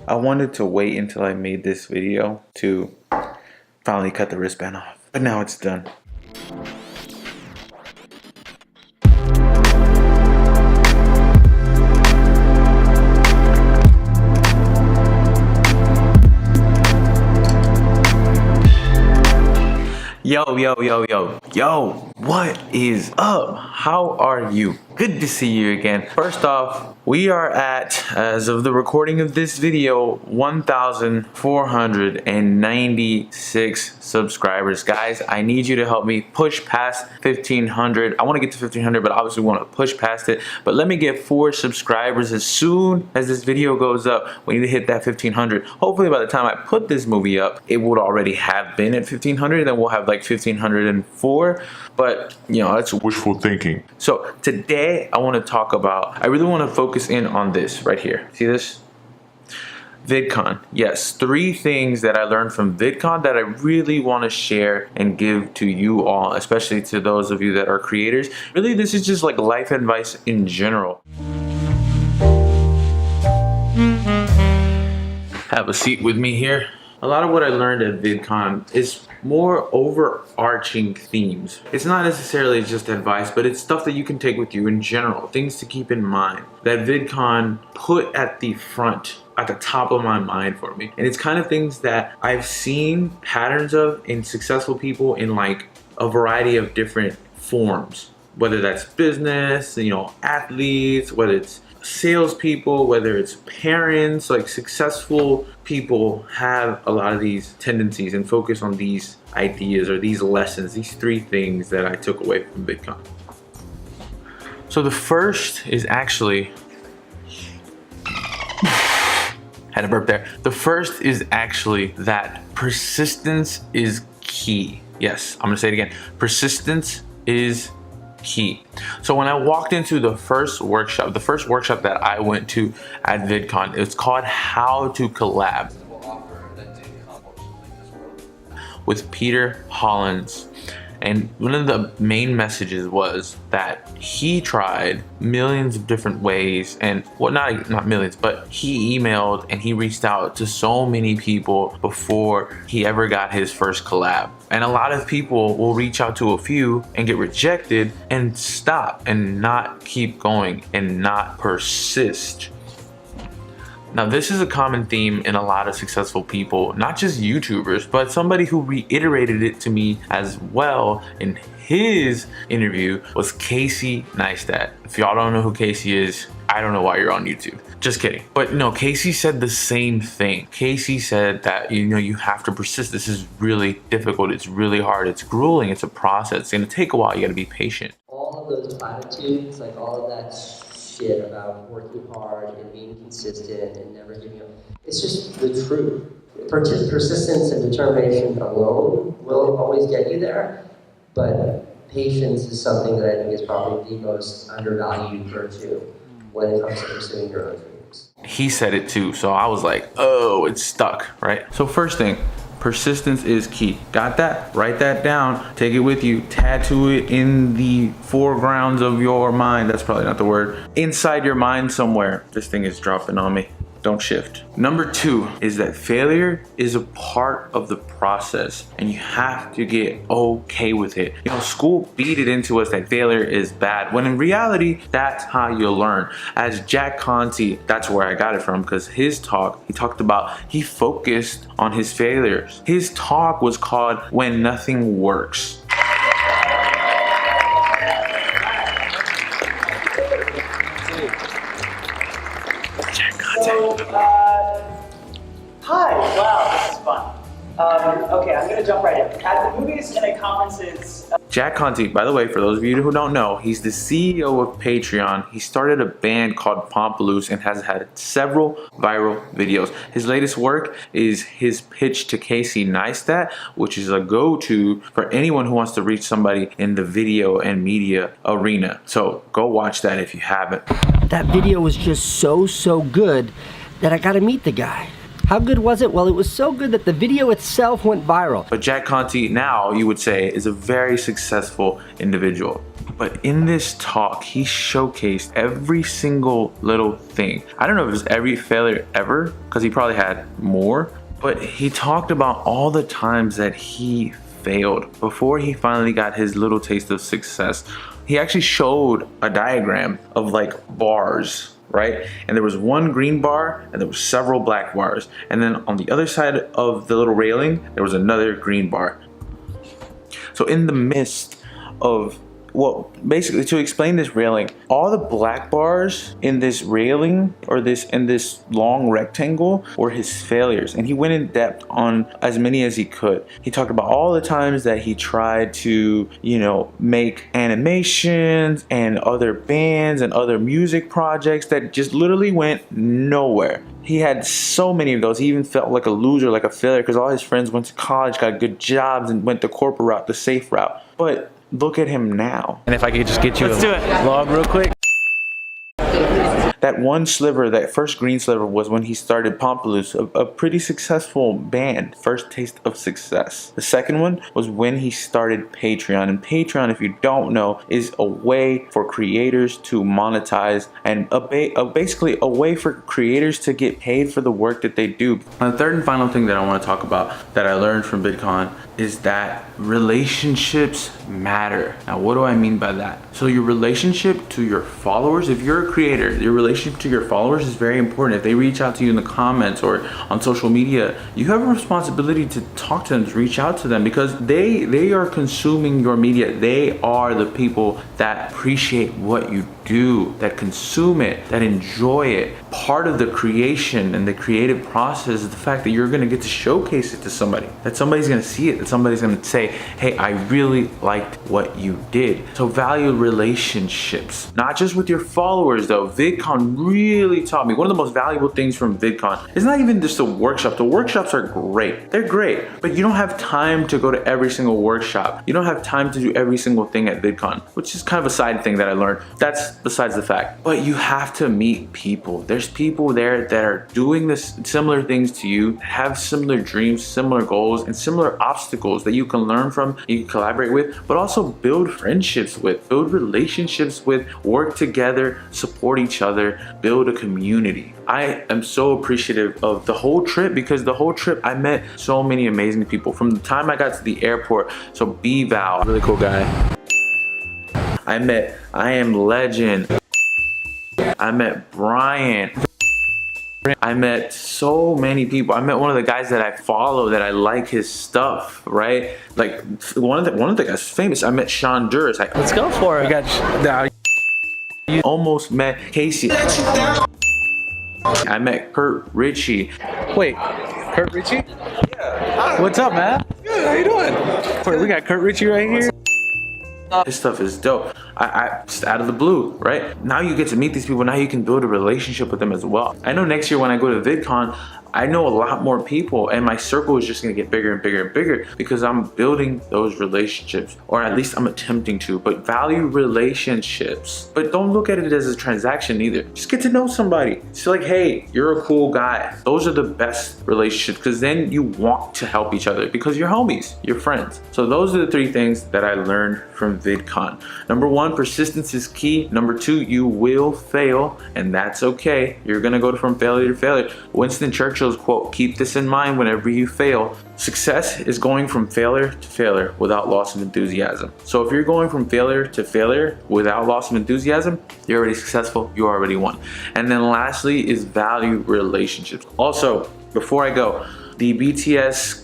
I wanted to wait until I made this video to finally cut the wristband off, but now it's done. Yo, what is up? How are you? Good to see you again. First off, we are at, as of the recording of this video, 1,496 subscribers. Guys, I need you to help me push past 1,500. I want to get to 1,500, but obviously we want to push past it. But let me get 4 subscribers as soon as this video goes up. We need to hit that 1,500. Hopefully by the time I put this movie up, it would already have been at 1,500. Then we'll have like 1,504. But, you know, that's wishful thinking. So today I want to talk about, I really want to focus in on this right here. See this? Vidcon. Yes, 3 things that I learned from Vidcon that I really want to share and give to you all, especially to those of you that are creators. Really, this is just like life advice in general. Have a seat with me here. A lot of what I learned at Vidcon is more overarching themes. It's not necessarily just advice, but it's stuff that you can take with you in general, things to keep in mind that Vidcon put at the front, at the top of my mind for me. And it's kind of things that I've seen patterns of in successful people in like a variety of different forms, whether that's business, you know, athletes, whether it's salespeople, whether it's parents. Like successful people have a lot of these tendencies and focus on these ideas or these lessons, these 3 things that I took away from Vidcon. So the first is actually, had a burp there. The first is actually that persistence is key. Yes, I'm gonna say it again. Persistence is key. So when I walked into the first workshop that I went to at Vidcon, it's called How to Collab with Peter Hollins. And one of the main messages was that he tried millions of different ways, and well, not millions, but he emailed and he reached out to so many people before he ever got his first collab. And a lot of people will reach out to a few and get rejected and stop and not keep going and not persist. Now, this is a common theme in a lot of successful people, not just YouTubers, but somebody who reiterated it to me as well in his interview was Casey Neistat. If y'all don't know who Casey is, I don't know why you're on YouTube. Just kidding. But no, Casey said the same thing. Casey said that, you know, you have to persist. This is really difficult. It's really hard. It's grueling. It's a process. It's gonna take a while. You gotta be patient. All of those platitudes, like all of that shit about working hard and being consistent and never giving up, it's just the truth. Persistence and determination alone will always get you there, but patience is something that I think is probably the most undervalued virtue when it comes to pursuing your own dreams. He said it too, so I was like, oh, it's stuck, right? So first thing, persistence is key. Got that? Write that down. Take it with you. Tattoo it in the foregrounds of your mind. That's probably not the word. Inside your mind somewhere. This thing is dropping on me. Don't shift. Number 2 is that failure is a part of the process and you have to get okay with it. You know, school beat it into us that failure is bad, when in reality, that's how you learn. As Jack Conte, that's where I got it from, because his talk, he talked about, he focused on his failures. His talk was called When Nothing Works. Hi, wow, this is fun. Okay, I'm gonna jump right in. At the movies and at conferences. Jack Conte, by the way, for those of you who don't know, he's the CEO of Patreon. He started a band called Pompaloose and has had several viral videos. His latest work is his pitch to Casey Neistat, which is a go-to for anyone who wants to reach somebody in the video and media arena. So go watch that if you haven't. That video was just so good that I got to meet the guy. How good was it? Well, it was so good that the video itself went viral. But Jack Conte now, you would say, is a very successful individual. But in this talk, he showcased every single little thing. I don't know if it was every failure ever, because he probably had more, but he talked about all the times that he failed before he finally got his little taste of success. He actually showed a diagram of like bars, right? And there was one green bar and there were several black bars. And then on the other side of the little railing, there was another green bar. So in the midst of, well, basically to explain this railing, all the black bars in this railing or in this long rectangle were his failures, and he went in depth on as many as he could. He talked about all the times that he tried to, you know, make animations and other bands and other music projects that just literally went nowhere. He had so many of those. He even felt like a loser, like a failure, because all his friends went to college, got good jobs, and went the corporate route, the safe route. But look at him now. And if I could just get you Let's do it. vlog real quick. That one sliver, that first green sliver, was when he started Pompaloose, a pretty successful band, first taste of success. The second one was when he started Patreon, and Patreon, if you don't know, is a way for creators to monetize and basically a way for creators to get paid for the work that they do. And the third and final thing that I want to talk about that I learned from Vidcon is that relationships matter. Now, what do I mean by that? So your relationship to your followers, if you're a creator, your relationship to your followers is very important. If they reach out to you in the comments or on social media, you have a responsibility to talk to them, to reach out to them, because they are consuming your media. They are the people that appreciate what you do, that consume it, that enjoy it. Part of the creation and the creative process is the fact that you're gonna get to showcase it to somebody, that somebody's gonna see it, that somebody's gonna say, hey, I really liked what you did. So value relationships, not just with your followers though. Vidcon really taught me one of the most valuable things from Vidcon. It's not even just the workshop. The workshops are great. They're great, but you don't have time to go to every single workshop. You don't have time to do every single thing at Vidcon, which is kind of a side thing that I learned. That's besides the fact. But you have to meet people. There's people there that are doing this similar things to you, have similar dreams, similar goals, and similar obstacles that you can learn from, you can collaborate with, but also build friendships with, build relationships with, work together, support each other, build a community. I am so appreciative of the whole trip, because the whole trip I met so many amazing people. From the time I got to the airport, so B-Val, really cool guy. I met I Am Legend. I met Brian. I met so many people. I met one of the guys that I follow, that I like his stuff, right? Like one of the guys famous. I met Sean Duras. Let's go for it. You almost met Casey. I met Kurt Ritchie. Wait, Kurt Ritchie? Yeah. What's up, man? Good, how you doing? Wait, we got Kurt Ritchie right here. This stuff is dope. I just out of the blue, right? Now you get to meet these people. Now you can build a relationship with them as well. I know next year when I go to VidCon, I know a lot more people, and my circle is just gonna get bigger and bigger and bigger, because I'm building those relationships, or at least I'm attempting to. But value relationships. But don't look at it as a transaction either. Just get to know somebody. It's like, hey, you're a cool guy. Those are the best relationships, because then you want to help each other, because you're homies, you're friends. So those are the three things that I learned from VidCon. Number one, persistence is key. Number two, you will fail, and that's okay. You're gonna go from failure to failure. Winston Churchill's quote, keep this in mind whenever you fail. Success is going from failure to failure without loss of enthusiasm. So if you're going from failure to failure without loss of enthusiasm, you're already successful, you already won. And then lastly is value relationships. Also, before I go, the BTS,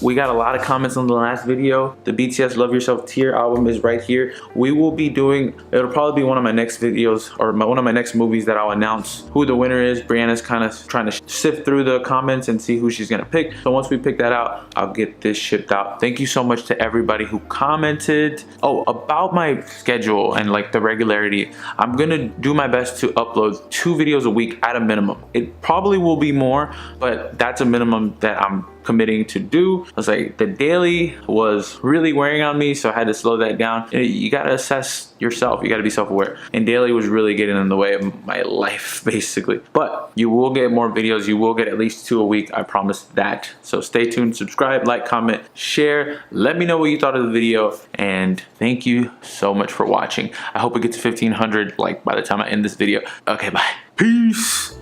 we got a lot of comments on the last video. The BTS Love Yourself Tear album is right here. We will be doing, it'll probably be one of my next videos, or one of my next movies that I'll announce who the winner is. Brianna's kind of trying to sift through the comments and see who she's gonna pick. So once we pick that out, I'll get this shipped out. Thank you so much to everybody who commented. Oh, about my schedule and like the regularity, I'm gonna do my best to upload 2 videos a week at a minimum. It probably will be more, but that's a minimum that I'm committing to do. I was like, the daily was really wearing on me, so I had to slow that down. You gotta assess yourself, you gotta be self-aware. And daily was really getting in the way of my life, basically. But you will get more videos, you will get at least 2 a week, I promise that. So stay tuned, subscribe, like, comment, share. Let me know what you thought of the video, and thank you so much for watching. I hope it gets 1,500 like by the time I end this video. Okay, bye. Peace.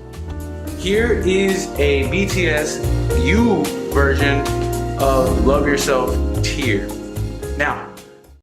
Here is a BTS U version of Love Yourself Tear. Now,